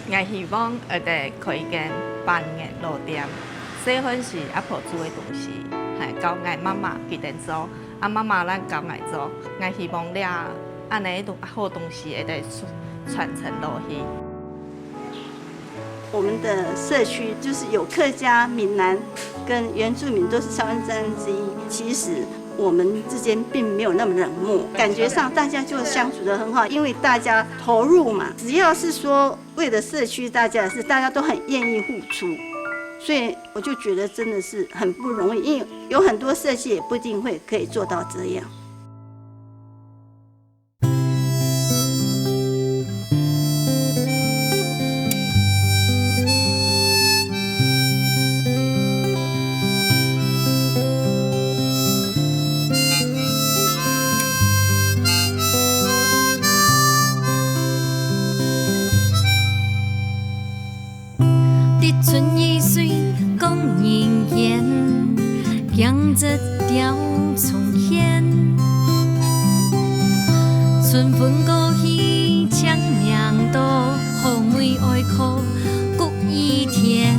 我希望下底开间饭的路店，细份是阿婆煮的东西，系教我妈妈记得做，妈妈咱教我做。我希望了安尼好东西会得传承落去。我们的社区就是有客家、闽南跟原住民都是1/3之一。其实我们之间并没有那么冷漠，感觉上大家就相处得很好，因为大家投入嘛。只要是说为了社区大家的事，大家都很愿意付出，所以我就觉得真的是很不容易，因为有很多社区也不一定会可以做到这样。春意水讲人言，江浙调重现。春分过去，江凉多，好梅爱哭谷一天。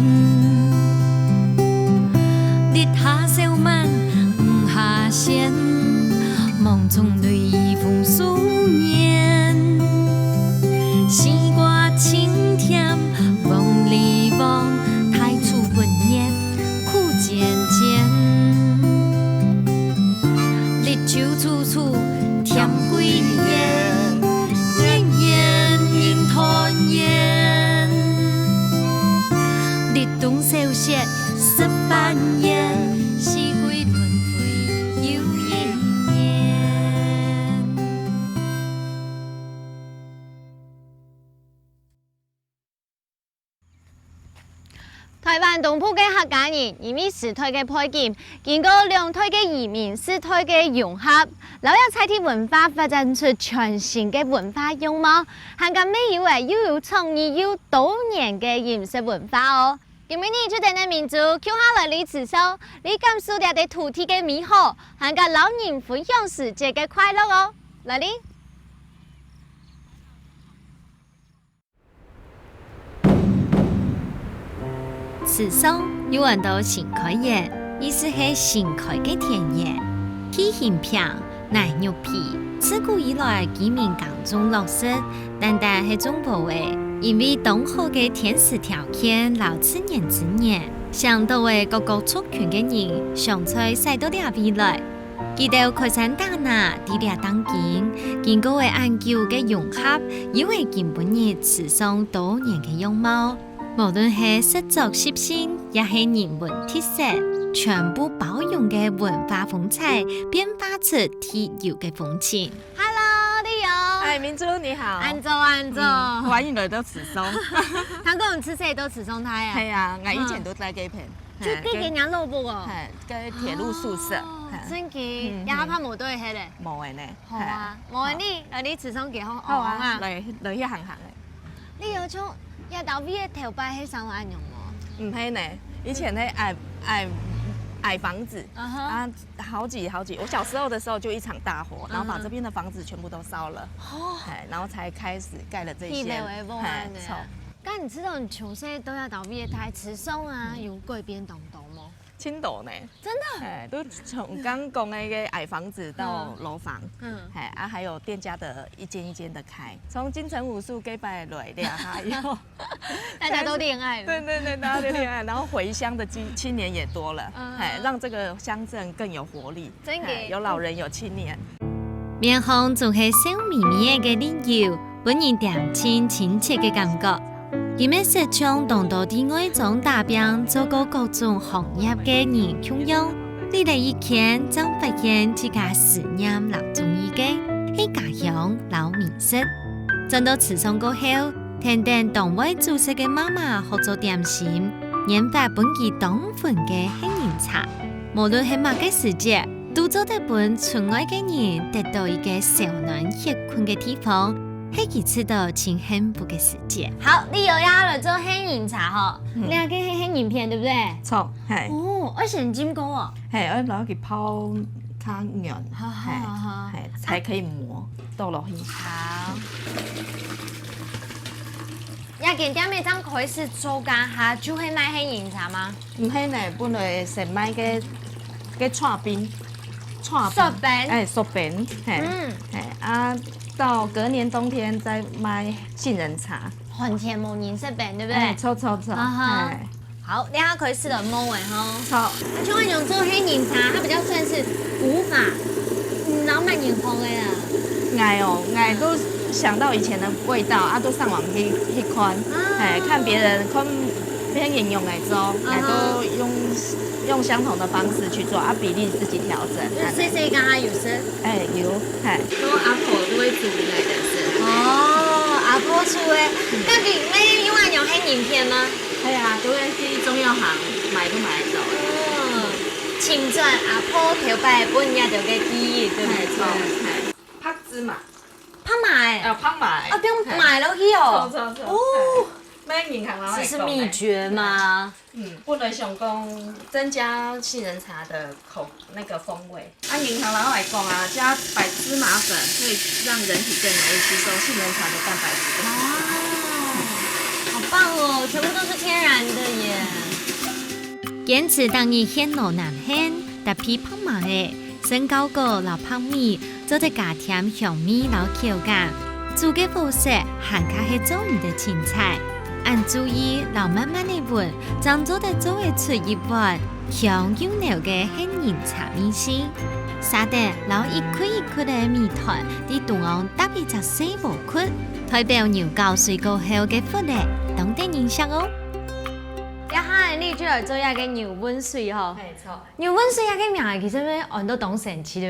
日下小满，雨下仙，梦中泪风思念。西瓜清甜，梦里梦。酒处处甜桂圆，年年迎团圆。日东小雪18年，四季轮回又一年。台湾东部的客家人因为时代的配件，經過兩代嘅移民、世代嘅融合，老一菜的文化發展出全新嘅文化樣貌。香港美有又有創意又多年嘅飲食文化哦。今日你出定嘅民族，翹下來你慈手，你感受到啲土地嘅美好，香港老人分享世界嘅快樂哦。來你。慈松有很多新開嘅，意思係新開嘅田野。體型平、奶肉皮，自古以來居民耕種落實，但係種部位，因為當好嘅天時條件，老自然之年，上到嘅各個族群嘅人，想在使到了未來。記得開山打拿，地了當今，經過嘅研究嘅融合，以為根本日慈松多年嘅樣貌。無論係實作習性，也係人文特色，全部包容嘅文化風采，變化出特有嘅風情。Hello， 你好。哎，明珠你好。安坐安坐。歡迎來到慈松。香港人吃誰都慈松泰啊。係啊，我以前都在嗰邊。就幾間人路步喎。係，喺鐵路宿舍。真奇，也怕冇對係咧。冇嘅呢。好啊，冇你慈松幾好啊？嚟一行行嘅。你有種？一到尾嘅頭擺喺上岸用喎？唔係呢，以前呢矮房子啊，好幾，我小時候的時候就一場大火，然後把這邊的房子全部都燒了，然後才開始蓋了這些。錯。咁你知道你從細都要到尾嘅台慈松啊，有改變動動嗎？青島呢？真的？都從剛講那個矮房子到樓房，還有店家的一間一間的開，從金城武術給擺來的，還有大家都戀愛了。對，大家都戀愛，然後回鄉的青年也多了，讓這個鄉鎮更有活力，有老人有青年。面孔總係笑眯眯嘅理由，本人點親親切嘅感覺。佢們實場當到啲外種打拼，做過各種行業嘅人享用。你嚟一見，將發現自家思念老中醫嘅係家鄉老美食。進到慈松過後，聽聽當位煮食嘅媽媽學做點心，研發本地當份嘅杏仁茶。無論係乜嘅時節，都做得本村外嘅人得到一個小暖歇困嘅地方。係幾次到挺幸福嘅時節。好，你又要來做杏仁茶嗬？你係嘅杏仁片對不對？錯，係。哦，我先煎過喎。係，我攞佢泡較軟，係，才可以磨倒落去。好。一件点的当开始做家下就会买黑饮茶吗？唔系呢，本来先买个串冰，雪饼，哎，雪饼，嘿，啊，到隔年冬天再买杏仁茶，寒天无人雪饼，对不对？抽，哎，好，等下可以试了摸诶吼。抽。像我用做黑饮茶，它比较算是古法，老蛮眼红的啦。爱都想到以前的味道啊，都上网去看，哎，看别人形容来做，哎，都用相同的方式去做，啊，比例自己调整。细细干下有时。哎，有，哎，都阿婆都会煮来的是。哦，阿婆煮的，那你每另外用黑饮片吗？系啊，都会去中药行买都买得到。清转阿婆头摆本也就个记忆，对不对？拍芝麻，拍买，拍麻，不用买落去哦。哦，买银行这是秘诀吗？本来想讲增加杏仁茶的那个风味。按银行老来讲啊，加白芝麻粉可以让人体更容易吸收杏仁茶的蛋白质。好棒哦，全部都是天然的耶。坚持当日鲜路南鲜，特别拍麻的生高果老泡米，做得加甜香味老口感。煮嘅方式含卡係做唔的青菜，按注意老慢慢的煨，將做得做會出一碗香又濃嘅杏仁茶米線。沙得老一塊一塊嘅米團，啲圖案搭一隻細無骨，代表牛角水果後嘅福利，當地影響哦。一下你就來做一個牛溫水吼，牛溫水一個名其實咩按到當神奇對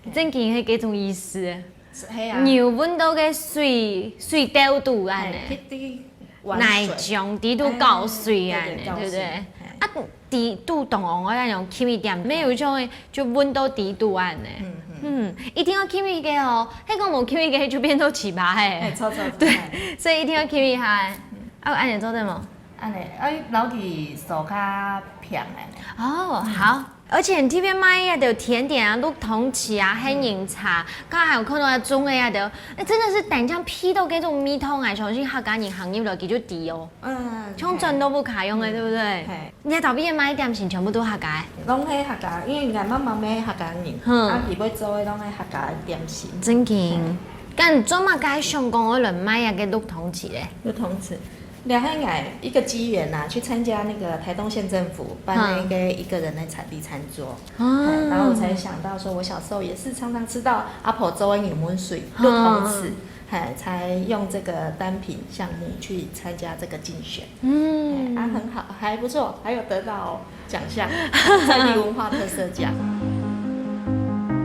不對？真見係幾種意思。牛溫到嘅水調度安尼，奶醬底度高水安尼，對不對？啊，底度同我那種 kimi 店，沒有種就溫到底度安尼。一定要 kimi 嘅哦，迄個冇 kimi 嘅就變到奇葩誒。對，所以一定要 kimi 下。啊，安尼做對冇？安尼，留伫手較平誒。哦，好。而且你這邊賣呀的甜點啊，綠桐起啊、黑檸茶，剛還有看到種的呀的，真的是等將批到嗰種米湯啊，重新客家人行業落去就低哦。像真都不卡用的，對不對？你喺頭邊賣點心全部都客家的。攏係客家，因為俺媽媽買客家人，啊，伊要做的攏係客家點心。真勁，咁做乜解上講我輪賣呀嘅綠桐起咧？綠桐起。两海矮一个机缘呐，去参加那个台东县政府办那个一个人的产地餐桌，然后我才想到说，我小时候也是常常吃到阿婆粥的牛温水、绿桐起，才用这个单品项目去参加这个竞选，很好，还不错，还有得到奖项，在地文化特色奖。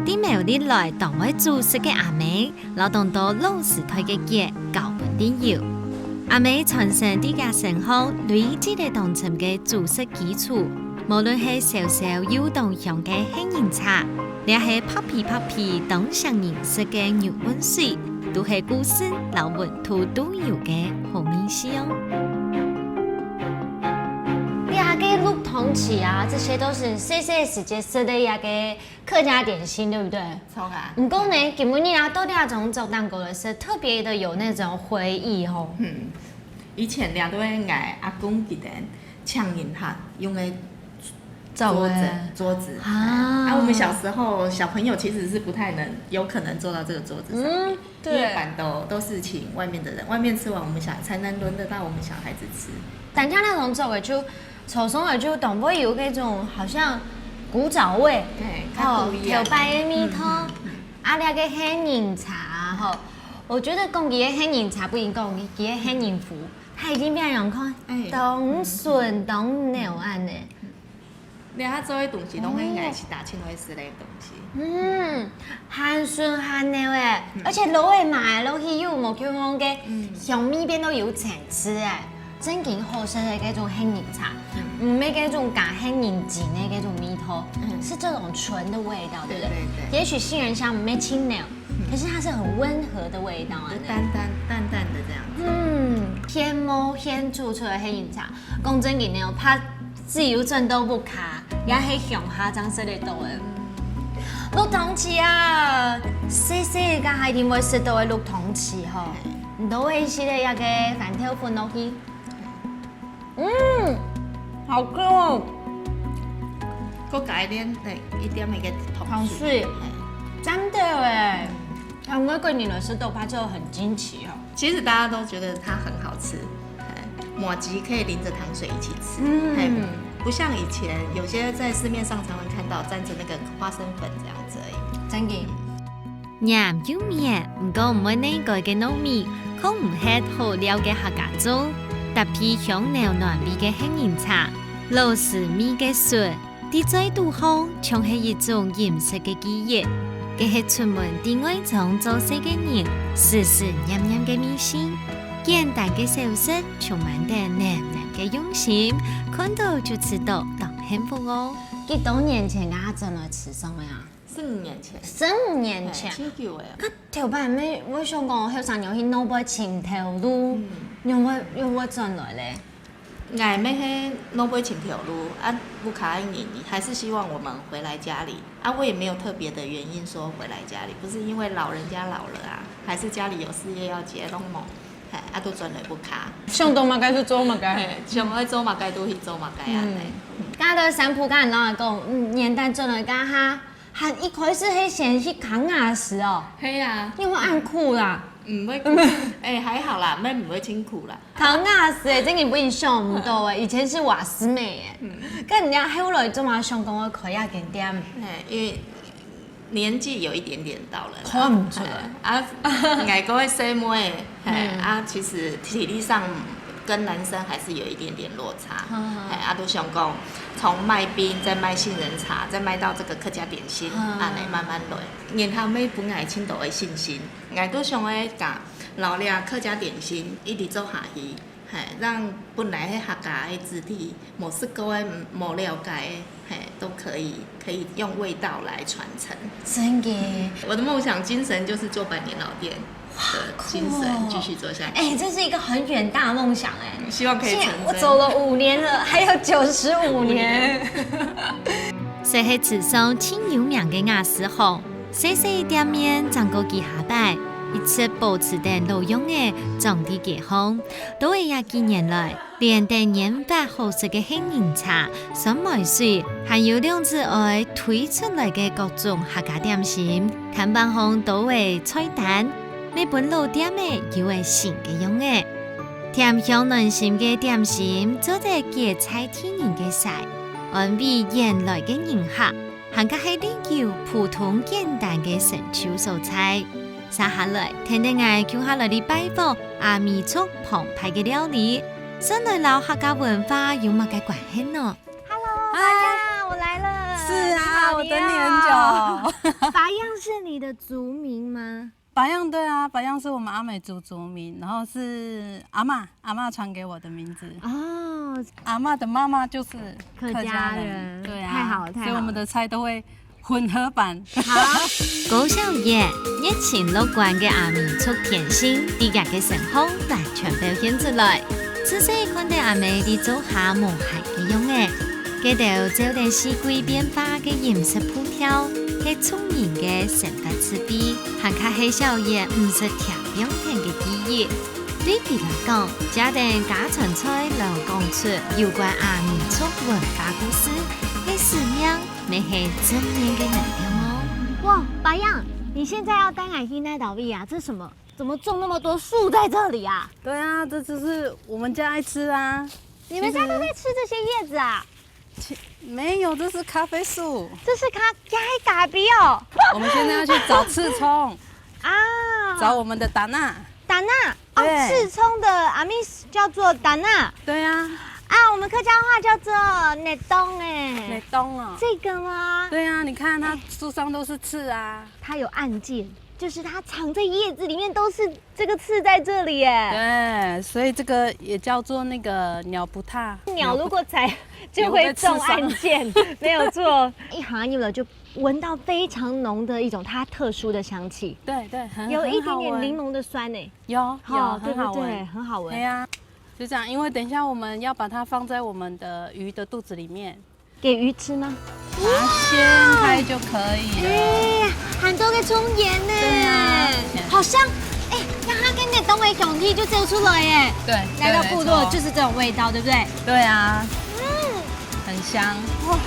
啲苗啲來當位做食嘅阿妹，勞動到老時推嘅嘢，教本啲要。阿妹傳承啲家生活，累積嚟當成嘅煮食基礎。無論係小小有動香嘅杏仁茶，亦係拍皮當上認識嘅牛溫水，都係故事老本土都有嘅好味香。呀，個綠桐起啊，這些都是細細時節食的呀個客家點心，對不對？錯啊。不過呢，根本你啊到那種做蛋糕的是特別的有那種回憶吼。以前倆都會愛阿公記得搶銀行用的桌子啊，我們小時候小朋友其實是不太有可能坐到這個桌子上面，因為板豆都是請外面的人，外面吃完我們才能輪得到我們小孩子吃。但像那種做的就手鬆的就懂不會有那種好像古早味，調白的米湯，啊那個杏仁茶吼，我覺得講佢嘅杏仁茶不應講佢嘅杏仁糊，它已經變樣看，當順當牛安的。你啊做的東西攏應該是大清威式的東西。含順含牛誒，而且老的買落去有冇叫講嘅香米邊都有層次誒。真正好食的嗰種杏仁茶，唔係嗰種加杏仁籽的嗰種米湯，是這種純的味道，對不對？也許杏仁香唔係清涼，可是它是很溫和的味道啊，淡淡的這樣子。偏冇偏煮出來杏仁茶，講真嘅呢，怕自由真都不卡，也係鄉下裝食得到嘅。綠桐起啊，細細個孩點會食到嘅綠桐起吼？都会是咧那个饭条粉落去，好 Q 哦，搁加一点一点那个糖水，真的哎，韩国过年的时豆花就很惊奇哦。其实大家都觉得它很好吃，麻糬可以淋着糖水一起吃，不像以前有些在市面上常常看到沾着那个花生粉这样子而已。真嘅。鹹有面，唔過唔會呢個嘅糯米，可唔係好料嘅客家粥，特別香料濃味嘅杏仁茶，老絲米嘅笋，啲再度好，像係一種飲食嘅記憶。嘅係出門啲外種做事嘅人，時時냠냠嘅米線，簡單嘅小食，充滿着濃濃嘅用心，看到就知道當幸福哦。幾多年前啊，真係吃什麼呀4-5年前，4-5年前，很久的。佢頭排尾，我想講後生有去攞杯青頭路，用我轉來咧。俺们嘿弄不青条路啊，不卡你还是希望我们回来家里啊。我也没有特别的原因说回来家里，不是因为老人家老了啊，还是家里有事业要接，弄忙，啊都转来不卡。上东嘛该去做嘛该，上爱做嘛该都去做嘛该啊。家的三浦干老讲，年代转来家哈，还一开始迄先去扛牙时哦。嘿啊，因为按苦啦。唔会苦，还好啦，妹唔会辛苦啦。扛牙时诶，真嘅不影响唔到诶，以前是瓦斯妹诶，跟人家后来做嘛上讲我开一点点，因为年纪有一点点到了，看唔出来啊，外国的细妹，啊，其实体力上跟男生还是有一点点落差，啊，都想讲从卖冰再卖杏仁茶，再卖到这个客家点心，安尼慢慢来，然后要本来青岛的信心，我都想要甲老俩客家点心一直做下去，让本来迄客家的肢体、无试过的、无了解的，都可以用味道来传承。真嘅，我的梦想精神就是做百年老店。的精神继续做下去。这是一个很远大的梦想希望可以成真。我走了5年了，还有95年。这是池上清有名嘅雅士行，细细店面整个几下摆，一直保持着老用嘅种地街巷。都会廿几年来，连带研发好食嘅杏仁茶、酸梅水，还有2次外推出来嘅各种客家点心，看板上都会菜单。每本老店的有个新嘅用嘅，甜香嫩心嘅点心，做在芥菜天然嘅菜，安慰原来嘅人客，还加系啲叫普通简单嘅神手蔬菜。接下来，听听我叫下来啲拜访阿米族澎湃嘅料理，真系老客家文化有乜嘅关系呢 ？Hello， 大家，我来了。是啊，我等你很久。拔样是你的族名吗？拔样对啊，拔样是我们阿美族族名，然后是阿嬷传给我的名字。哦，阿嬷的妈妈就是客家人，对啊，太好了，太好了，所以我们的菜都会混合版。好，高小野热情乐观嘅阿米族甜心，啲日嘅成功完全表現出來。仔細看到阿美啲做下無害嘅用嘅，佢哋照定四季變化嘅飲食鋪條。係聰明嘅生活之美，還卡係少爺唔識調兩天嘅記憶。對佢嚟講，家庭家常菜能講出有關阿米族文化故事，係使命，咪係正面嘅能量哦。哇，白樣，你現在要帶我去那島位啊？這是什麼？怎麼種那麼多樹在這裡啊？對啊，這就是我們家愛吃啊。你們家都在吃這些葉子啊？没有，这是咖啡樹。这是咖啡哦。我们现在要去找刺葱啊，找我们的达娜。达娜哦，刺葱的阿密叫做达娜。对啊。啊，我们客家话叫做内冬哎。内冬哦。这个吗？对啊，你看它树上都是刺啊。它有暗箭，就是它藏在叶子里面，都是这个刺在这里耶。对，所以这个也叫做那个鸟不踏。鸟如果踩就会中暗箭，没有错。一行入了就闻到非常浓的一种它特殊的香气。对对，有一点点柠檬的酸呢。有，对不对？很好闻。对呀，就这样，因为等一下我们要把它放在我们的鱼的肚子里面，给鱼吃吗？它掀开就可以了。很多个葱盐呢。对啊，好香。让它跟那东北兄弟就走出来耶。对，来到部落就是这种味道，对不对？对啊，很香。哇！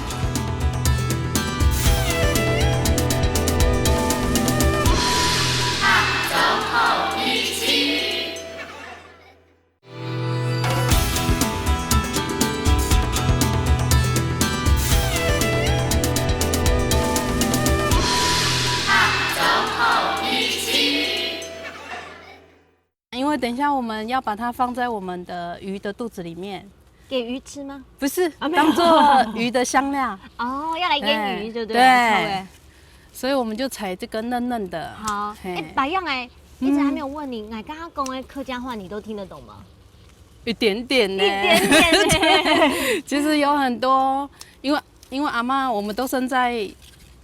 因为等一下我们要把它放在我们的鱼的肚子里面，给鱼吃吗？不是，当做鱼的香料。哦，要来腌鱼，对不对？对。所以我们就采这个嫩嫩的。好，白样一直还没有问你，刚刚讲的客家话你都听得懂吗？一点点呢，一点点。其实有很多，因为阿嬷我们都生在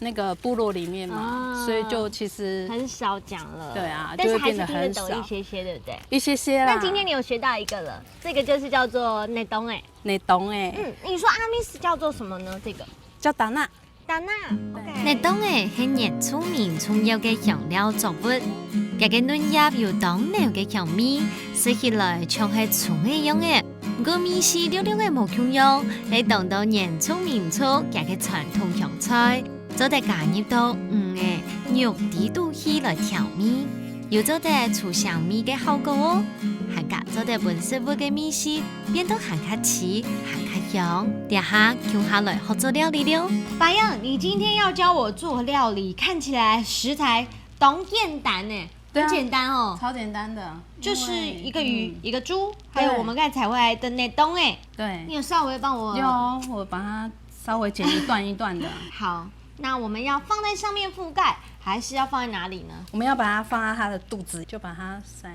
那个部落里面嘛，所以就其实很少讲了。对啊，但是还是听得懂一些些，对不对？一些些啦。那今天你有学到一个了，这个就是叫做内东哎。内东哎。你说阿密斯叫做什么呢？这个叫达纳。达纳。内东诶是原住民重要嘅香料作物，佢嘅嫩葉有當牛嘅香味，食起來像係葱嘅樣嘅。個味是溜溜嘅無窮樣，嚟當到原住民族佢嘅傳統香菜，做得加入到嘅肉地肚氣來調味，又做得出香味嘅效果哦。還加做得本食物嘅味絲變到還較似，還較香。等下叫下來學做料理了。白樣，你今天要教我做料理，看起來食材當簡單呢。很簡單哦，超簡單的，就是一個魚、一個豬，還有我們剛才採回來的內東哎。對，你有稍微幫我？有，我把它稍微剪一段一段的。好，那我們要放在上面覆蓋，還是要放在哪裡呢？我們要把它放在它的肚子，就把它塞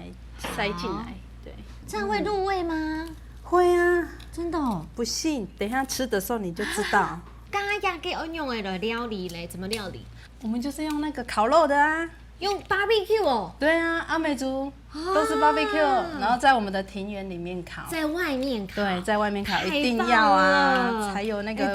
進來。對，這樣會入味嗎？會啊，真的哦。不信，等一下吃的時候你就知道。剛剛給我用的料理嘞，怎麼料理？我們就是用那個烤肉的啊。用 barbecue 哦，对啊，阿美族都是 barbecue，然后在我们的庭园里面烤，在外面烤，对，在外面烤一定要啊，才有那个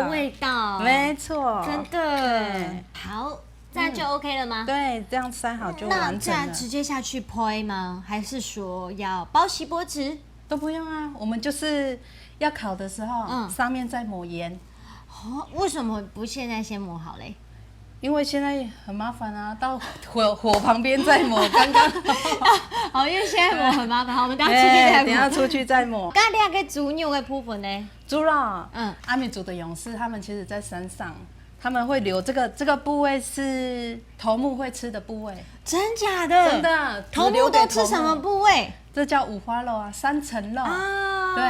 味道，没错，真的。好，这样就 OK 了吗？对，这样塞好就完成了。那这样直接下去剖吗？还是说要包锡箔纸？都不用啊，我们就是要烤的时候，上面再抹盐。哦，为什么不现在先抹好嘞？因为现在很麻烦啊，到火旁边再抹，刚刚好，因为现在抹很麻烦，好，我们等下出去再抹。等下出去再抹。刚才那个猪肉的部分呢？猪肉，阿美族的勇士，他们其实在山上，他们会留这个部位是头目会吃的部位。真假的？真的。头目都吃什么部位？这叫五花肉啊，3层肉。对，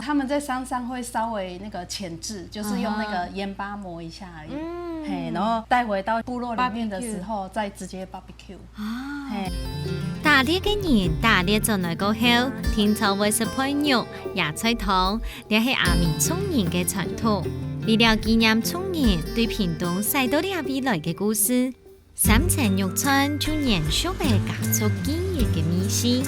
他们在山上会稍微那个前置，就是用那个盐巴磨一下而已。嘿，然后带回到部落里面的时候，再直接 barbecue。嘿，打猎嘅人打獵就嚟過後，天朝會食配肉、野菜湯，這係阿美族人嘅傳統。為了紀念族人對屏東曬到呢邊來嘅故事，3層肉串就延續嘅家族記憶嘅味絲。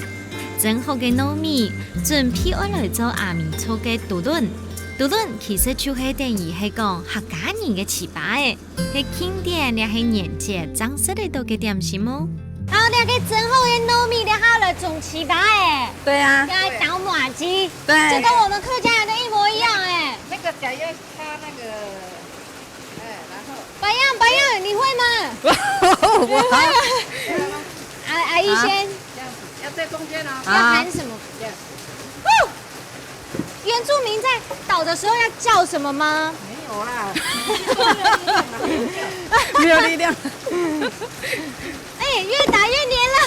整好嘅糯米準備愛來做阿美族嘅杜倫。杜倫其實就係等於係講客家人嘅糍粑誒，係經典也係年節裝飾嚟到嘅點心哦。然後兩個整好嘅糯米，然後來種糍粑誒。對啊。要來搗麻糬。對。就跟我們客家人的一模一樣誒。那個腳要插那個，然後。白樣，你會嗎？我會嗎？阿姨先。這樣子，要在中間哦。要喊什麼？原住民在倒的時候要叫什麼嗎？沒有啦，沒有力量。哎，越打越黏了。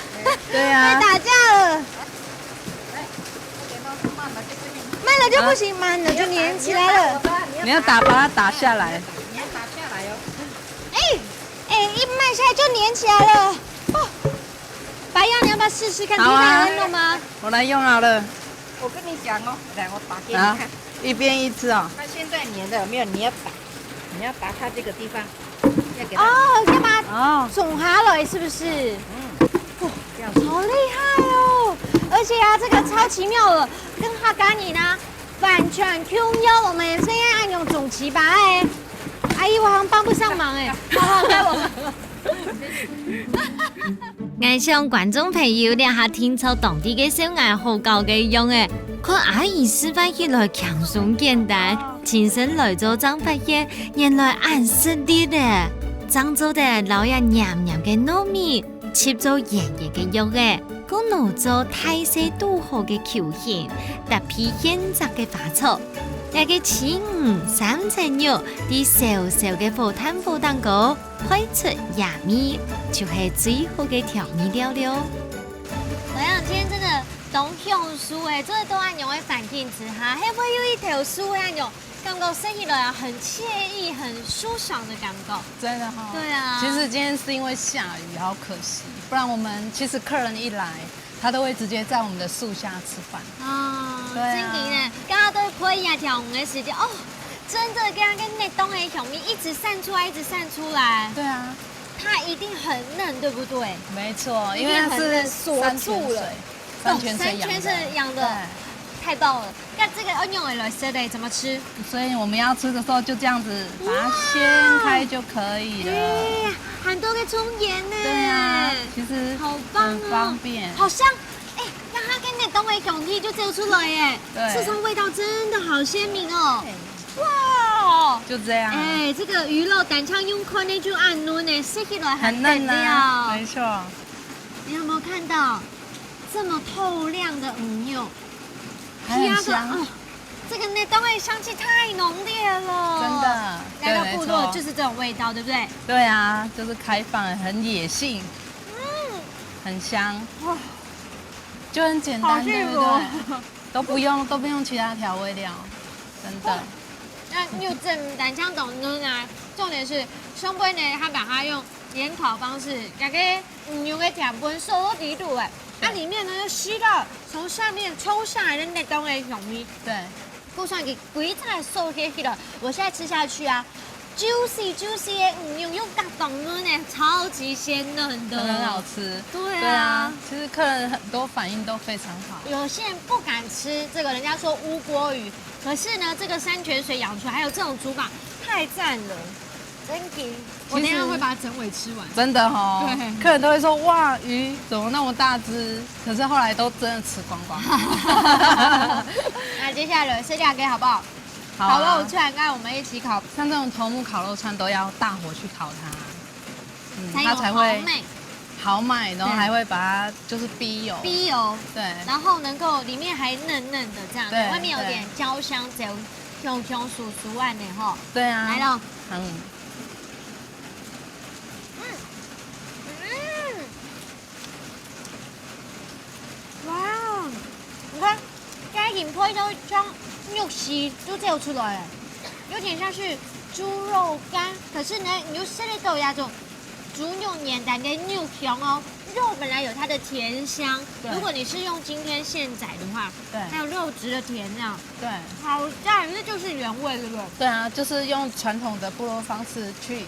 對啊。打架了。慢了就不行，慢了就黏起來了。你要把它打下來。你要打下來哦。哎，一慢下來就黏起來了。哦，白樣，你要不要試試看？好啊。你會弄嗎？我來用好了。我跟你講哦，來，我打給你看。一邊一隻哦。它現在黏的有沒有？你要打它這個地方，要給它。哦，要把它種下來，是不是？這樣子。好厲害哦！而且啊，這個超奇妙的，跟客家人啊完全 Q 優。我們現在愛用種糍粑哎，阿姨我好像幫不上忙哎。好，該我們。我向观众朋友聊下天朝当地嘅小爱好教嘅用嘅，看阿姨示范起来轻松简单，亲身来做才发现，原来按实力咧，漳州的老人黏黏嘅糯米，切做圆圆嘅肉嘅，佮攞做泰式都好嘅球形，搭配現摘嘅花草。一個青3層肉，啲小小嘅火炭火蛋糕，配出野味，就是最好嘅調味料了。我想今天真的懂享受誒，這都按用嘅環境之下，會不會有一條樹按用，感覺生起來很愜意、很舒爽的感覺。真的哈、哦。對啊。其實今天是因為下雨，好可惜，不然我們其實客人一來，他都會直接在我們的樹下吃飯。真嘅呢，剛剛都可以啊，調紅嘅時間哦，真的剛剛跟那東黑小米一直散出來，一直散出來。對啊，它一定很嫩，對不對？沒錯，因為它是鎖住了。山泉水養的，太棒了。那這個要用來吃的怎麼吃？所以我們要吃的時候就這樣子把它掀開就可以了。對，很多個蔥鹽呢。對啊，其實好棒哦，很方便。好像，剛剛跟那東黑熊蹄就揪出來耶。對，吃上味道真的好鮮明哦。哇，就這樣。這個魚肉單槍用寬呢就按嫩呢，吃起來很嫩啊。沒錯。你有沒有看到？這麼透亮的魚肉，還很香。哦，這個呢，當然香氣太濃烈了。真的，來到部落就是這種味道，對不對？對啊，就是開放，很野性，很香，哇，就很簡單，對不對？都不用其他調味料，真的。那又正單槍懂嫩啊，重點是上邊呢，他把它用鹽烤方式，大概牛嘅甜分收到底度哎。它裡面呢又吸到從下面抽下來的那東西小米，對，勾上給鬼菜收起來。我現在吃下去啊 ，juicy 又大懂嫩呢，超級鮮嫩的，很好吃。對啊，其實客人很多反應都非常好。有些人不敢吃這個，人家說烏鍋魚，可是呢，這個山泉水養出來，還有這種煮法，太讚了。我等一下會把它整尾吃完。真的哦，客人都會說哇，魚怎麼那麼大隻？可是後來都真的吃光光。那接下來剩下給好不好？好啊，烤肉串，剛才我們一起烤。像這種頭目烤肉串都要大火去烤它，它才會好賣，然後還會把它就是逼油，對，然後能夠裡面還嫩嫩的這樣，對，外面有點焦香，香酥酥案的哈。對啊，來了，哇，你看，該飲配都將肉絲都掉出來了，有點像是豬肉乾，可是呢，你又吃得到那種豬肉黏蛋的肉香哦。肉本來有它的甜香，如果你是用今天現宰的話，對，還有肉質的甜這樣，對，好讚，這就是原味，對不對？對啊，就是用傳統的部落方式去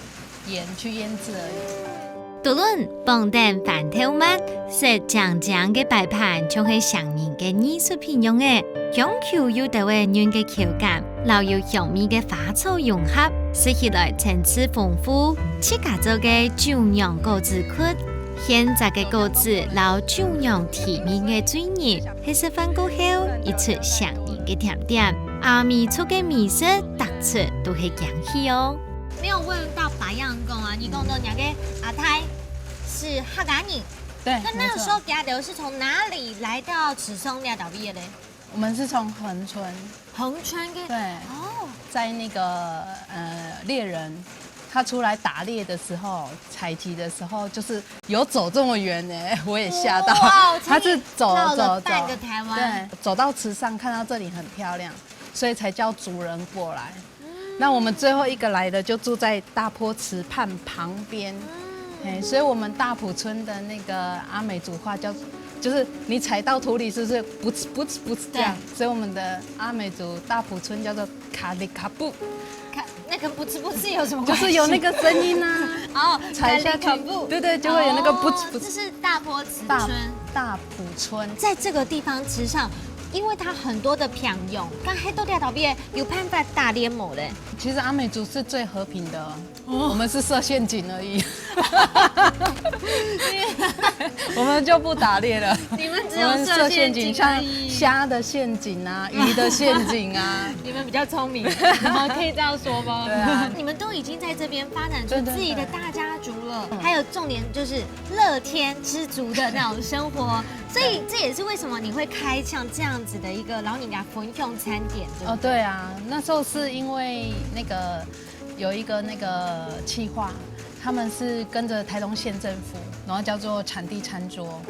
醃製而已。無論放蛋飯頭糜，食醬嘅擺盤，仲係上面嘅藝術品用嘅，香口有到嘅軟嘅口感，留有香味嘅花草融合，食起來層次豐富。自家做嘅酒釀果子殼，現摘嘅果子留酒釀甜味嘅嘴熱，喺食飯過後一出上面嘅甜點，阿米出嘅美食突出都係驚喜哦。沒有問到白羊公啊，你講的那個阿泰是客家人，對。那個時候家的是從哪裡來到池上那島畢業的？我們是從恆春。恆春嘅。對。哦。在那個獵人，他出來打獵的時候，採集的時候，就是有走這麼遠呢，我也嚇到。哇！他是走半個台灣。對，走到池上看到這裡很漂亮，所以才叫族人過來。那我們最後一個來的就住在大坡池畔旁邊，所以我們大埔村的那個阿美族話就是你踩到土裡是不是不呲這樣？所以我們的阿美族大埔村叫做卡里卡布。那跟不呲有什麼關係？就是有那個聲音啊。哦，踩下去，對，就會有那個不呲。這是大坡池村。大埔村，在這個地方池上。因为它很多的品用，跟黑豆条边有办法打联盟的。其实阿美族是最和平的，我们是设陷阱而已，我们就不打猎了。你们只有设陷阱，像虾的陷阱啊，鱼的陷阱啊。你们比较聪明，可以这样说吗？对啊，你们都已经在这边发展出自己的大家族了，还有重点就是乐天知足的那种生活，所以这也是为什么你会开像这样子的一个老人家分享餐点，对不对？对啊，那时候是因为那个有一个那个企划，他们是跟着台东县政府，然后叫做产地餐桌，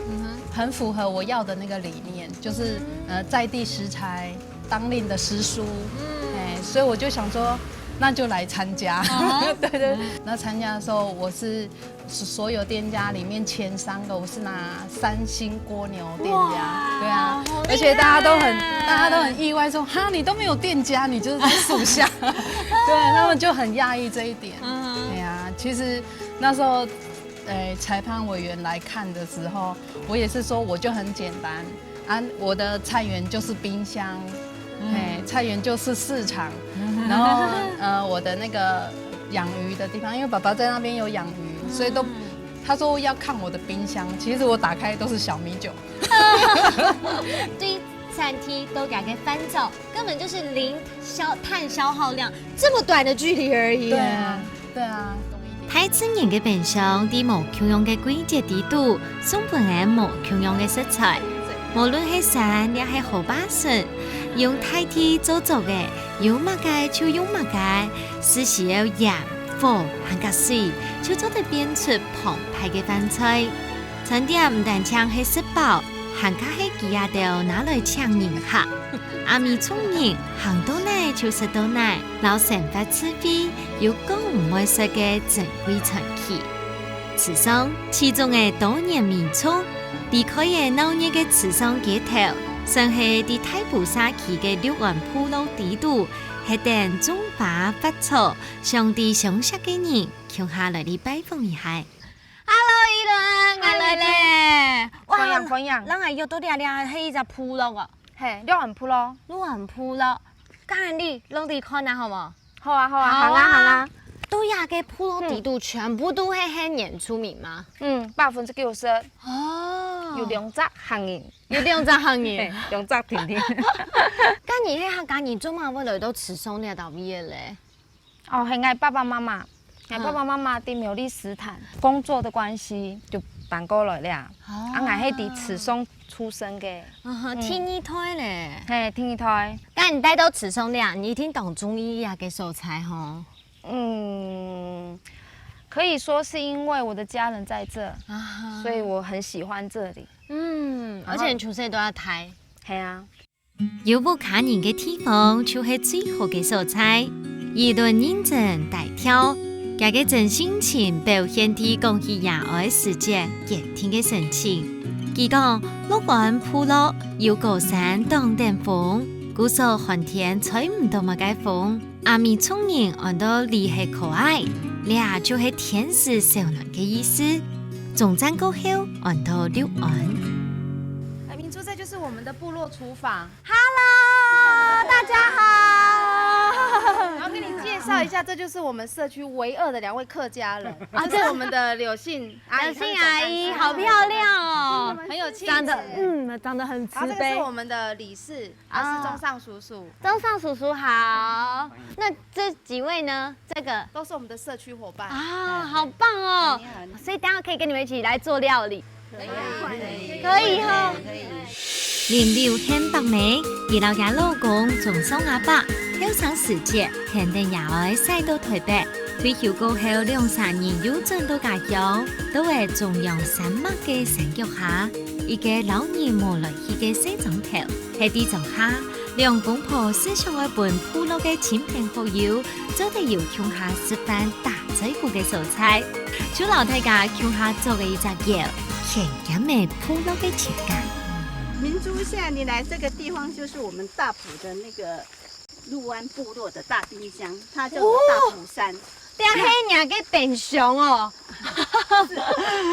很符合我要的那个理念，就是在地食材、当令的食蔬，所以我就想说，那就来参加。对对。那参加的时候，我是所有店家里面前3个，我是拿3星蜗牛店家。对啊，而且大家都很意外说，哈，你都没有店家，你就是在树下。对，他们就很讶异这一点。对啊，其实那时候，裁判委员来看的时候，我也是说，我就很简单啊，我的菜园就是冰箱。菜园就是市场，然后我的那个养鱼的地方，因为爸爸在那边有养鱼，所以他说要看我的冰箱，其实我打开都是小米酒。对餐厅都改给翻走，根本就是零碳消耗量，这么短的距离而已。对啊，对啊。太自然嘅冰箱，啲無共用嘅季節地度，送本嘅無共用嘅食材，無論係山也係河巴筍。用太地做嘅，有乜嘅就用乜嘅，是需要鹽、火、含個水，就做得變出澎湃嘅飯菜。餐點唔但淨係食飽，還加係幾下掉拿來搶人客。阿咪聰明，行到哪就食到哪，老成發智慧，有講唔會食嘅珍貴傳奇。池上其中嘅多年民眾，離開嘅鬧熱嘅池上街頭。上係啲太埔沙區嘅六灣鋪路地度，係等中華發錯，上帝相識嘅人，向下來嚟拜訪一下。Hello， 依倫，我來咧。歡迎。咱係約到啲係一隻鋪路啊。係六灣鋪路。六灣鋪路，今日落地看下好冇？好啊，行啊。都亞嘅鋪路地度全部都係很原住民嗎？90%。哦。有2隻行人。有2隻行人，2隻甜甜。今年喺今年做乜會來到池上呢度咩咧？哦，係我爸爸媽媽喺苗栗石潭工作的關係就搬過來了。我係喺池上出生嘅。天二胎咧。係天二胎。咁你帶到池上咧，你一定當中意呀嘅素材吼？可以說是因為我的家人在這，所以我很喜歡這裡。而且出世都要睇。係啊。有冇卡人嘅地方，就係最好嘅素材。一頓認真大挑，家嘅真心情表現啲講起野外世界熱天嘅神情。佢講六灣鋪路有高山當頂風，故所寒天吹唔到乜嘅風。阿咪聰明按到厲害可愛，倆就係天使小暖嘅意思。總站過後按到六岸。民族，这就是我们的部落廚房。Hello， 大家好。然后跟你介绍一下，这就是我们社区唯2的2位客家人，这是我们的柳信阿姨，好漂亮哦，很有气质，长得很慈悲。这是我们的理事，是中上叔叔。中上叔叔好。那这几位呢？这个都是我们的社區伙伴啊，好棒哦！所以等下可以跟你们一起來做料理。可以哈。年料很白美，而老家老公仲送阿伯，後生時節肯定也愛曬到台北。退休過後2-3年又轉到家鄉，都係中央山脈嘅山腳下，一個老年無來去嘅西莊頭，喺地莊下，兩公婆思想一本鋪路嘅親朋好友，做得要鄉下食飯大嘴古嘅素菜，就老大家鄉下做嘅一隻藥。甜甜的鋪路的情感。明珠，现在你来这个地方，就是我们大埔的那个陆湾部落的大冰箱，它叫做大埔山。两黑娘给等熊哦。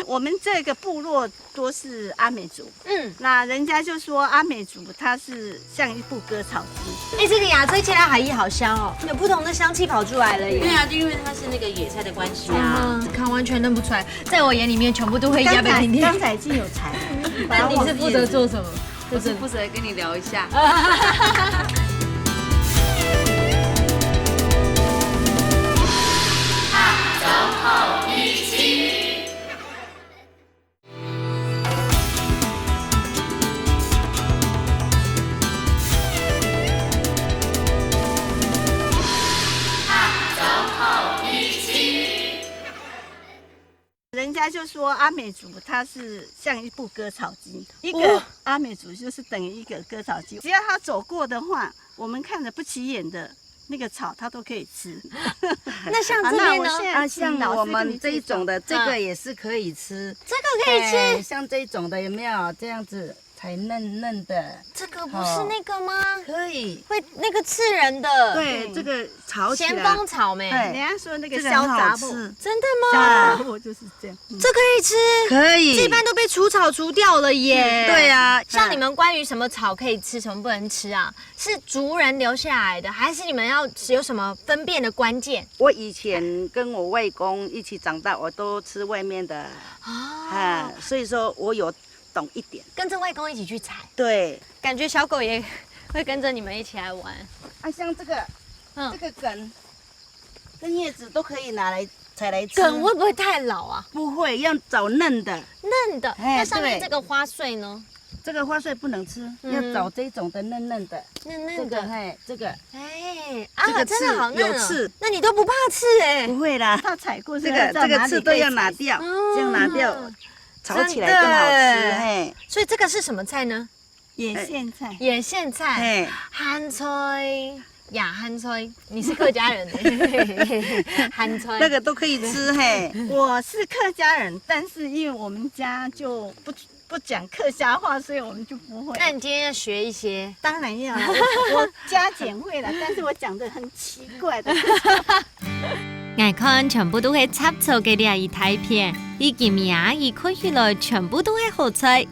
我们这个部落多是阿美族，那人家就说阿美族它是像一部割草机。哎，这个雅翠切拉海芋好香哦，有不同的香气跑出来了耶。对啊，就因为它是那个野菜的关系啊。看完全认不出来，在我眼里面全部都会压被听听。刚才已经有柴了，那你是负责做什么？我是负责跟你聊一下。人家就说阿美族它是像一部割草机，一个阿美族就是等于一个割草机，只要它走过的话，我们看着不起眼的那个草，它都可以吃。那像这边呢？像我们这一种的，这个也是可以吃，这个可以吃。像这种的有没有这样子？才嫩嫩的，这个不是那个吗？可以，会那个刺人的。对，这个炒起来。咸丰草莓，人家说那个小杂布，真的吗？我就是这样。这可以吃，可以。这一般都被除草除掉了耶。对啊，像你们关于什么草可以吃，什么不能吃啊？是族人留下来的，还是你们要有什么分辨的关键？我以前跟我外公一起长大，我都吃外面的啊，所以说我有。懂一点，跟着外公一起去采，对，感觉小狗也会跟着你们一起来玩。啊，像这个，这个梗跟叶子都可以拿来采来吃。梗会不会太老啊？不会，要找嫩的。嫩的，那上面这个花穗呢？这个花穗不能吃，要找这种的嫩嫩的。嫩嫩的，这个，啊，真的好嫩有刺，那你都不怕刺哎？不会啦，它采过这个刺都要拿掉，这样拿掉。炒起来更好吃，嘿。所以这个是什么菜呢？野苋菜。野苋菜，汉菜呀，汉菜。你是客家人，汉菜那个都可以吃，嘿。我是客家人，但是因为我们家就不讲客家话，所以我们就不会。那你今天要学一些？当然要，我加减会了，但是我讲的很奇怪的。眼看全部都係插槽嘅呢一大片，呢件名而看起來全部都係好菜。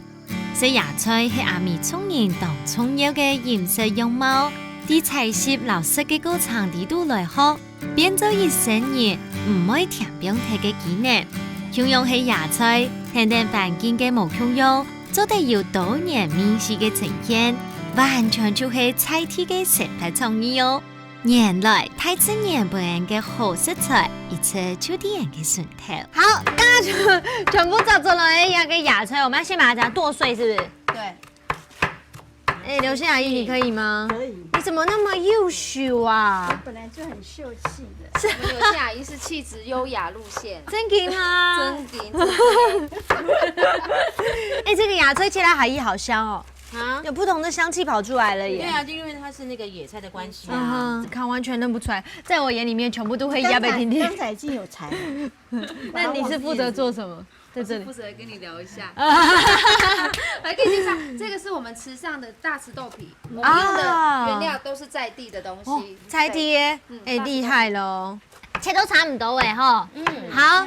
這野菜係阿美族人當重要嘅飲食樣貌，啲菜葉流失嘅過程地都來學，變做一生人唔會填標題嘅技能。享用係野菜，平定環境嘅無享用，做得要多年面試嘅呈現，完全就係菜地嘅食材創意哦。原來太自然本人嘅好食材，一切就啲人嘅順頭。好，剛剛全部找做了一個野菜，我們要先把它這樣剁碎，是不是？对。哎，劉欣阿姨，你可以嗎？可以。你怎麼那麼優秀啊？我本來就很秀氣的。是劉欣阿姨是氣質優雅路線。真嘅嗎？真嘅。哎，這個野菜切來海芋好香哦。啊，有不同的香氣跑出來了耶！對啊，就因為它是那個野菜的關係啊，看完全認不出來，在我眼裡面全部都會壓被聽聽。剛才已經有柴了，那你是負責做什麼？在這裡負責跟你聊一下。來可以介紹，這個是我們池上的大池豆皮，我們用的原料都是在地的東西。在地耶，哎，厲害咯！切都差不多哎哈。好。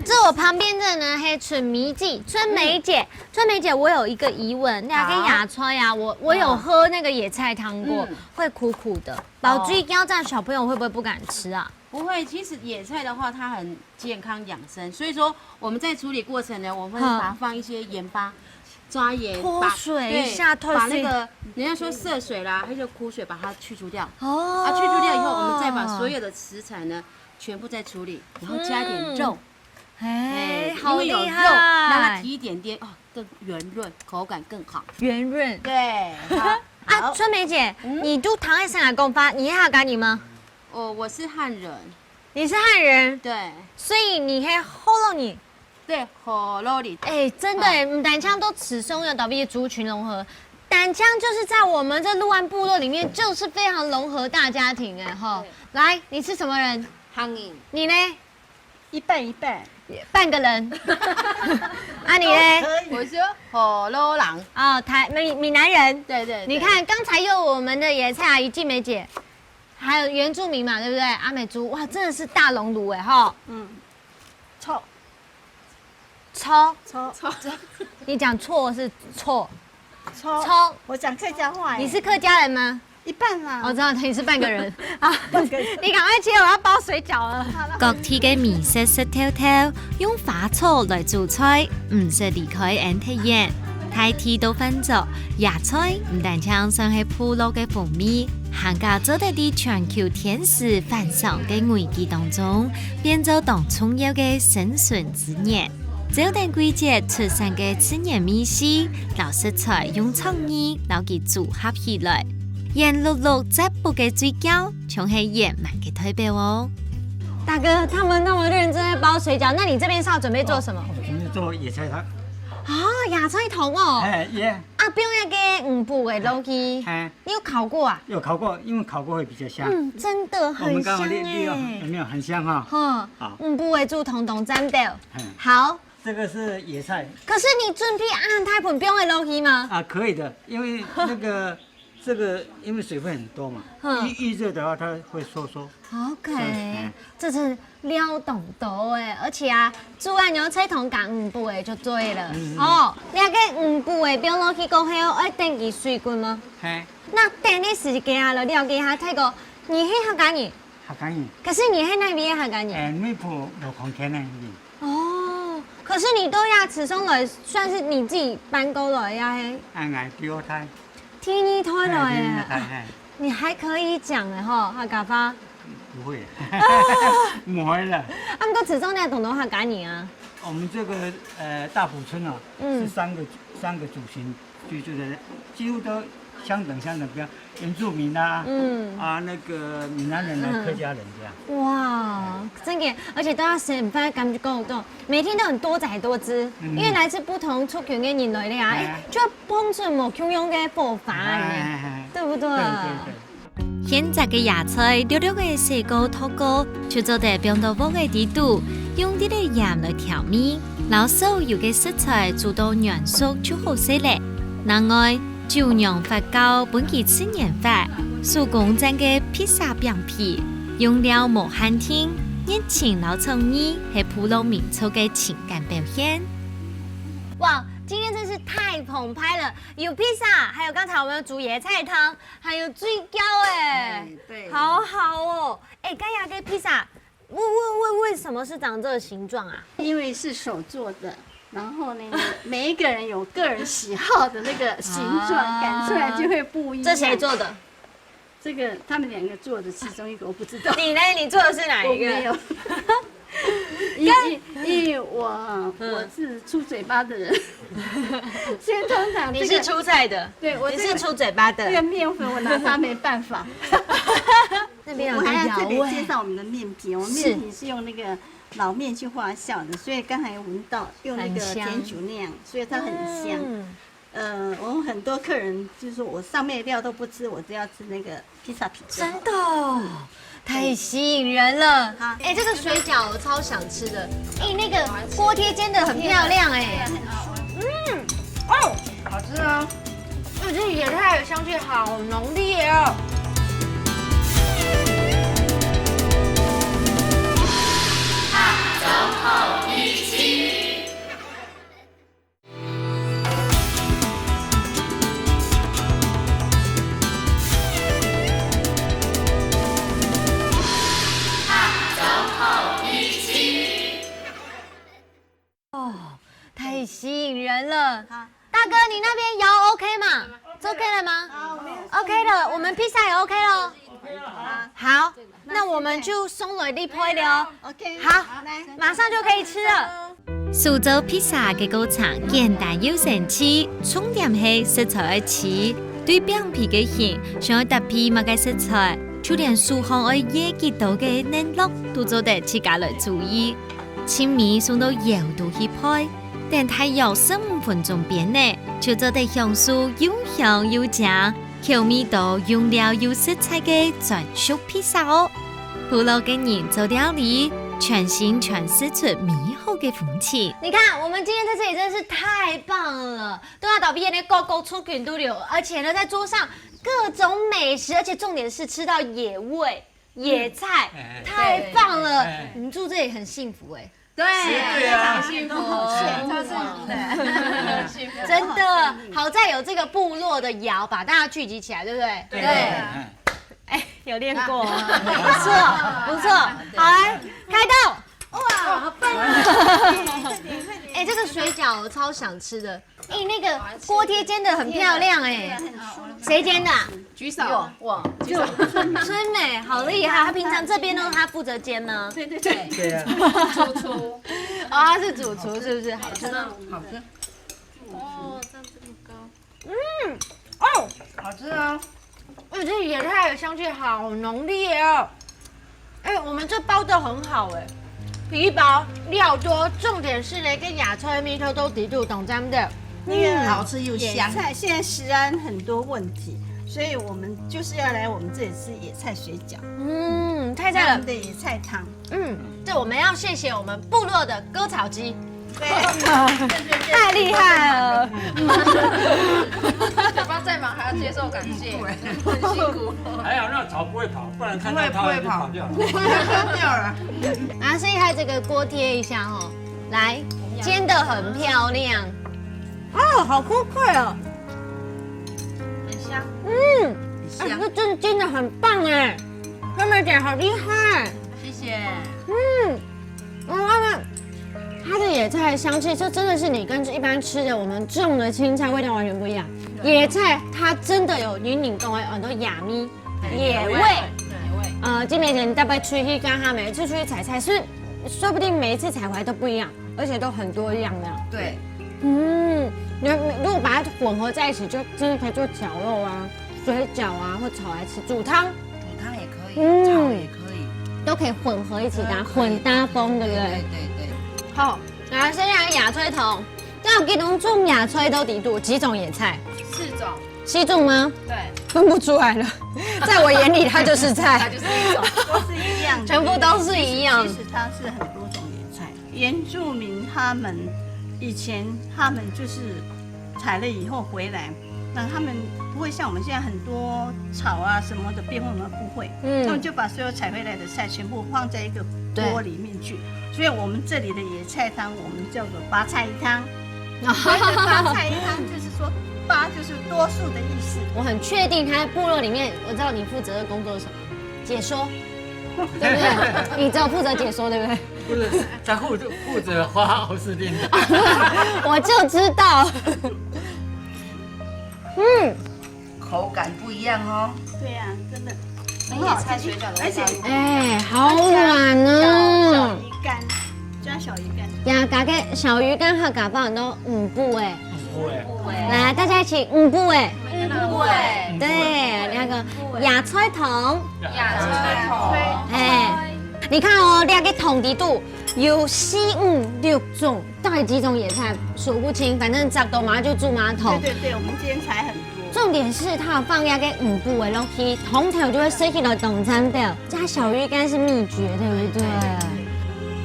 这我旁边这呢，嘿，春梅姐，春梅姐，我有一个疑问，那跟雅川呀，我有喝那个野菜汤过，会苦苦的，老追胶这样小朋友会不会不敢吃啊？不会，其实野菜的话，它很健康养生，所以说我们在处理过程呢，我们会把它放一些盐巴。抓盐，脱水一下，把那个人家说涉水啦，还有苦水把它去除掉。哦，啊，去除掉以后，我们再把所有的食材呢全部再处理，然后加点肉。哎，好厉害！因为有肉，让它提一点点哦，更圆润，口感更好。圆润，对。啊，春梅姐，你都唐爱生阿公发，你还赶你吗？哦，我是汉人。你是汉人？对。所以你还后肉你？对，火肉里。哎，真的哎，南腔都此生有倒闭族群融合。南腔就是在我们这陆安部落里面，就是非常融合大家庭哎哈。来，你是什么人？汉人。你呢？一半一半。半个人，啊你嘞？我是火肉人哦，闽南人。对。你看刚才有我们的野菜阿姨静梅姐，还有原住民嘛，对不对？阿美族，哇，真的是大熔炉哎哈。臭，你讲错是错，抽，我讲客家话。你是客家人吗？一半啦。我知道你是半个人啊，你赶快切，我要包水饺了。各地嘅美食食透透，用花草来做菜，唔使離開眼體驗。大地都分作野菜，唔但止上係普羅嘅風味，行家做得啲全球天時繁盛嘅危機當中，變做當重要嘅生存資源。早定季節出生嘅自然美食，老食材用創意，撈佢組合起來。鹽綠綠質樸嘅嘴角，仲係野蠻嘅代表哦。大哥，他們那麼認真在包水餃，那你這邊是要準備做什麼？我準備做野菜湯。野菜湯哦。耶。不用那個五步的滷雞。你有烤過啊？有烤過，因為烤過會比較香。真的很香有沒有很香哈？好。五步的煮通通沾到。好。這個是野菜。可是你準備按太盤不用的滷雞嗎？可以的，因為那個。這個因為水分很多嘛，一熱的話它會收縮。OK，這是料懂多哎，而且啊，煮完牛菜湯加五步的就對了。你個五步的標落去過後，要等佢水滾嗎？那等的時間啊，你要給他睇個，你係客家人？客家人。可是你係哪邊的客家人？內埔羅礦田那邊。可是你都要此生來，算是你自己搬過來呀？俺第二胎。第二胎了哎，你還可以講哎吼，客家話？不會，唔會啦。不過始終你係懂客家人啊。我們這個大埔村啊，是三個族群居住的，幾乎都相等，比如原住民啊，那個閩南人啊，客家人這樣。哇，真嘅，而且都要食飯感覺夠多，每天都很多彩多姿，因為來自不同族群嘅人類咧啊，就要幫助冇共用嘅佛法啊，對不對？現在嘅野菜溜溜嘅水果土果，就做得變到無嘅地度，用啲嘅鹽來調味，老手有嘅食材做到軟熟就好食咧。另外，酒釀發酵本期自然法，手工整嘅披薩餅皮，用料無限添，熱情老創意係普羅民族嘅情感表現。哇，今天真是太澎湃了！有披薩，還有剛才我們有煮椰菜湯，還有水餃哎，對，好好哦。哎，剛雅嘅披薩，為什麼是長這個形狀啊？因為是手做的。然後呢，每一個人有個人喜好的那個形狀，擀出來就會不一樣。這誰做的？這個他們兩個做的，其中一個我不知道。你呢？你做的是哪一個？我沒有。因為我是出嘴巴的人，所以通常你是出菜的，對，你是出嘴巴的。這個麵粉我拿它沒辦法。那邊有我還要特別介紹我們的麵皮，我們麵皮是用那個老麵去發酵的，所以剛才有聞到用那個甜酒釀，所以它很香。我很多客人就是說我上面的料都不吃，我只要吃那個披薩皮。真的，太吸引人了。哎，這個水餃我超想吃的。哎，那個鍋貼煎得很漂亮哎。好吃啊！這野菜香氣好濃烈哦。太吸引人了。大哥，你那邊窯 OK 嗎？OK 了嗎？OK 了，我們披薩也 OK 咯。好，那我們就送來啲配料。OK， 好，馬上就可以吃了。蘇州披薩嘅過程簡單又神奇，重點係食材嘅似，對餅皮嘅型，想要特別乜嘅食材，就連蘇杭愛野幾道嘅嫩肉都做得自家來注意。青米送到窯度去配，等太油15分鐘變呢，就做得香酥又香又正，口味到用料又食材嘅專屬披薩哦。普羅嘅人做料理，全心全釋出美好嘅風情。你看，我們今天在這裡真是太棒了，都要倒閉的個個出群都有，而且呢，在桌上各种美食，而且重点是吃到野味、野菜，太棒了！你们住这里很幸福哎。对啊，幸福，超幸福的，真的。好在有这个部落的窑，把大家聚集起来，对不对？对。哎，有练过，不错不错。好，来开动！哇，好棒啊！哎，这个水饺我超想吃的。哎，那个锅贴煎的很漂亮哎，谁煎的？举手，我举手。春美好厉害，她平常这边都是她负责煎吗？对。对啊。主厨。哦，她是主厨是不是？好吃吗？好吃。哦，这样这么高。哦，好吃哦。哎，这野菜的香气好浓烈哦。哎，我们这包的很好哎。皮薄料多，重点是呢，跟野菜米头都抵度懂咱的，好吃又香。菜现在食安很多问题，所以我们就是要来我们这里吃野菜水饺。太赞了！我们的野菜汤。这我们要谢谢我们部落的割草机。对，太厉害了！嘴巴再忙还要接受感谢，很辛苦。还好那草不会跑，不然看到它就跑掉了。掉了。然后试一下这个锅贴一下哦，来，煎得很漂亮。哦，好酷快哦，很香。很香。这真的煎得很棒哎，妹妹姐好厉害。谢谢。它的野菜的香气，这真的是你跟一般吃的我们种的青菜味道完全不一样。野菜它真的有引领各位很多亚咪野味。金梅姐，你大概出去跟他每次出去采菜，说不定每一次采回来都不一样，而且都很多样的。对。你如果把它混合在一起，就真的可以做绞肉啊、水饺啊，或炒来吃，煮汤也可以，炒也可以，都可以混合一起搭，混搭风，对不对？对。好，来，剩下野菜头，那我给侬种野菜都几度？几种野菜？7种吗？对，分不出来了，在我眼里它就是菜，它就是一种，都是一样的，全部都是一样。其实它是很多种野菜。原住民他们以前就是采了以后回来，那他们不会像我们现在很多炒啊什么的变化，我们不会，他们就把所有采回来的菜全部放在一个锅里面去。所以我们这里的野菜汤，我们叫做八菜一汤。八菜一汤就是说，八就是多数的意思。我很确定，他在部落里面，我知道你负责的工作是什么，解说，对不对？你只有负责解说，对不对？不是，他负责花奥斯汀。我就知道。口感不一样哦。对呀，真的。跟野菜水饺的味道，哎，好软哦！小鱼干，加小鱼干。呀，加个小鱼干和嘎棒都5步哎。5步哎。来，大家一起5步哎。5步哎。对，那个野菜桶。哎，你看哦，两个桶底度有4、5、6种，到底几种野菜数不清，反正10多嘛就煮马桶。对，我们今天采很多。重点是它有放那个5步的落去，桶头就会升起来动餐的。加小鱼干是秘诀，对不对？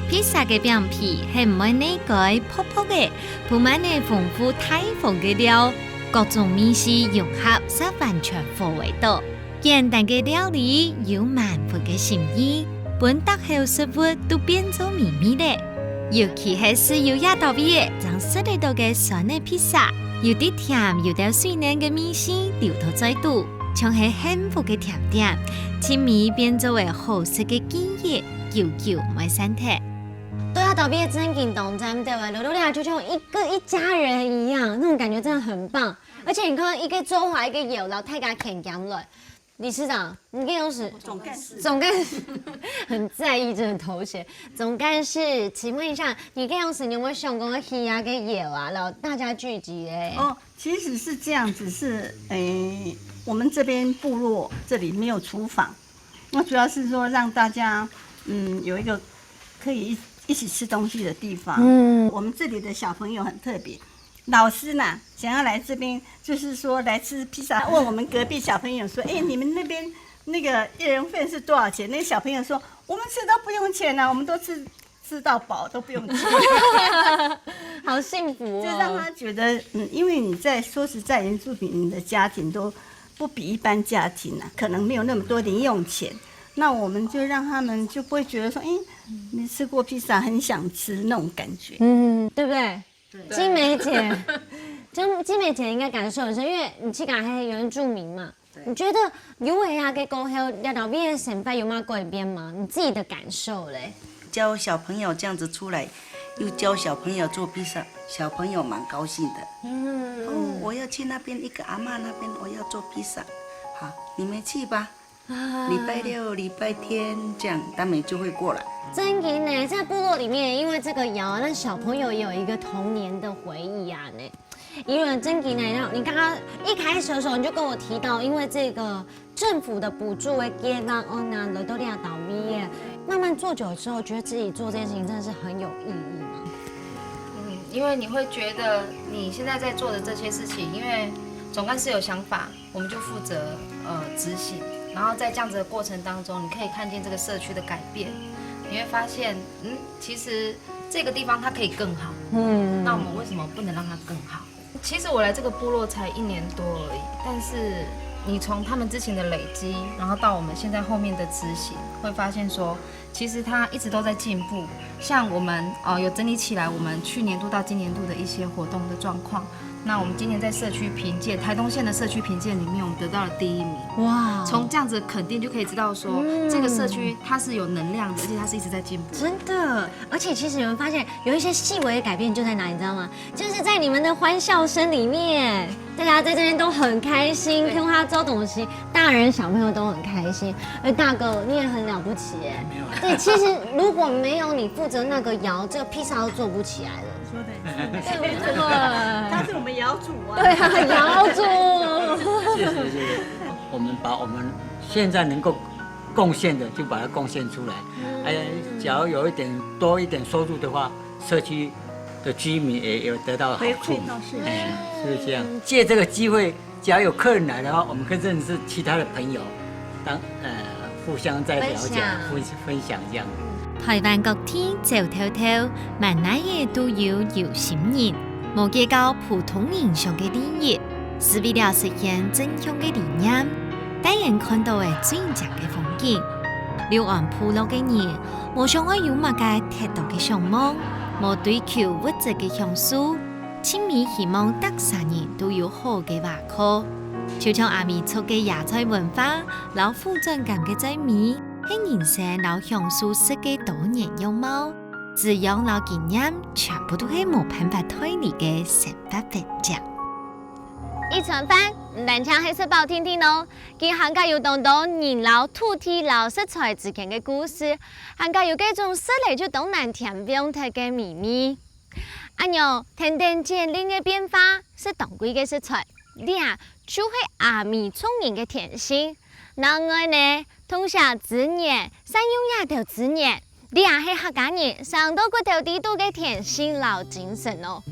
披萨嘅表皮係唔會呢個泡泡嘅，鋪滿呢豐富泰風嘅料，各種美食融合，使完全貨味道。簡單嘅料理有滿腹嘅心意，本特後食物都變做美味咧。尤其係豉油也到位嘅，將食得到嘅酸嘅披薩。有啲甜，有啲水嫩嘅米線流到嘴度，像係幸福嘅甜點，甜味變做為好食嘅記憶，久久唔會散脫。对啊，倒闭真感动，真的，刘刘俩就像一家人一样，那种感觉真的很棒。而且你看，一个周华，一个有老太家啃羊了。理事长，你跟总干事很在意这个头衔。总干事，请问一下，你跟有没有想过去啊跟有啊，然后大家聚集嘞？哦，其实是这样子，是我们这边部落这里没有厨房，那主要是说让大家有一个可以一起吃东西的地方。我们这里的小朋友很特别。老师呢，想要来这边，就是说来吃披萨，问我们隔壁小朋友说：“你们那边那个1人份是多少钱？”那小朋友说：“我们吃都不用钱啊，我们都吃到饱，都不用钱。”好幸福哦！就让他觉得，因为你说实在，原住民的家庭不比一般家庭啊，可能没有那么多零用钱。那我们就让他们就不会觉得说，没吃过披萨很想吃那种感觉，对不对？金梅姐，金梅姐应该感受很深，因为你去讲黑原住民嘛，你觉得有为啊给沟后要到边省份有吗改变吗？你自己的感受嘞？教小朋友这样子出来，又教小朋友做披萨，小朋友蛮高兴的。我要去那边一个阿嬷那边，我要做披萨，好，你们去吧。礼拜六、礼拜天这样，他们就会过来。真的呢，在部落里面，因为这个窑，让小朋友也有一个童年的回忆啊呢。因为真的呢，你刚刚一开始的时候你就跟我提到，因为这个政府的补助会给到那雷多利亚岛毕业，慢慢做久之后，觉得自己做这件事情真的是很有意义嘛。因为你会觉得你现在在做的这些事情，因为总干事有想法，我们就负责执行。然后在这样子的过程当中，你可以看见这个社区的改变，你会发现，其实这个地方它可以更好。那我们为什么不能让它更好？其实我来这个部落才1年多而已，但是你从他们之前的累积，然后到我们现在后面的执行，会发现说，其实它一直都在进步。像我们有整理起来我们去年度到今年度的一些活动的状况。那我们今年在社区评鉴，台东县的社区评鉴里面，我们得到了第1名。哇！从这样子的肯定就可以知道说，这个社区它是有能量的，而且它是一直在进步。真的，而且其实你们发现有一些细微的改变就在哪，你知道吗？就是在你们的欢笑声里面，大家在这边都很开心，听他做东西，大人小朋友都很开心。而大哥你也很了不起耶！对，其实如果没有你负责那个窑，这个披萨都做不起来了。对不对？他是我们窑主啊。对啊，窑主。是，我们把我们现在能够贡献的，就把它贡献出来。假如有多一点收入的话，社区的居民也有得到好处。是这样。借这个机会，假如有客人来的话，我们可以认识其他的朋友，互相在了解、分享这样。台灣各天走透透，萬哪嘢都要有心人，無計較普通人上嘅利益，是為了實現正向嘅理念，帶人看到嘅真正嘅風景。留岸部落嘅人，無想愛有乜嘅特別嘅項目，無追求物質嘅享受，親密希望得三人都有好嘅話科。就像阿咪族嘅野菜文化，老富尊感嘅祭米。係人生老享受式嘅多年樣貌，滋養老經驗，全部都係冇辦法推理嘅生活分享。一傳飯唔單唱係說飽聽聽咯，佢還加有當到人老土地老食材之間嘅故事，還加有嗰種說嚟就當難聽不用睇嘅秘密。按樣天天漸令嘅變化是當歸嘅食材，呢啊就係阿咪聰明嘅甜心。另外呢，通宵之年，三用亞頭之年，你也係客家人上到骨頭地度嘅甜心老精神哦。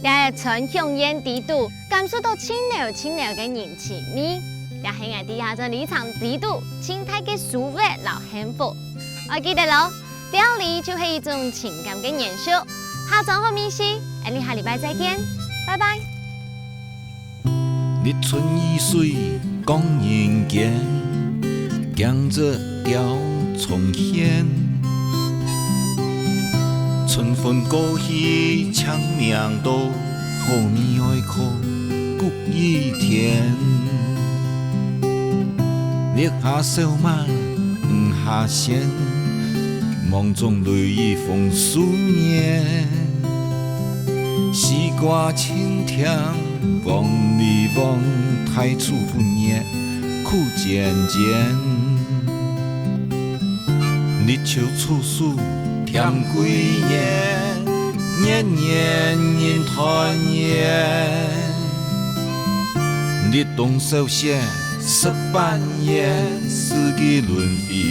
也係傳香煙地度，感受到清流嘅人情味，也係我哋下咗呢場地度，清態嘅舒服老幸福。我記得咯，表裡就係一種情感嘅延續。下週好明星，我哋下禮拜再見，拜拜。日春雨水講人間，江浙調重現，春風過去長命道，後面愛靠谷雨天，烈下小馬唔下線，夢中淚雨風思念，西瓜青甜。望你望太初不念，苦漸漸，日秋處暑甜幾年，年年人團圓。日冬收線18年，四季輪迴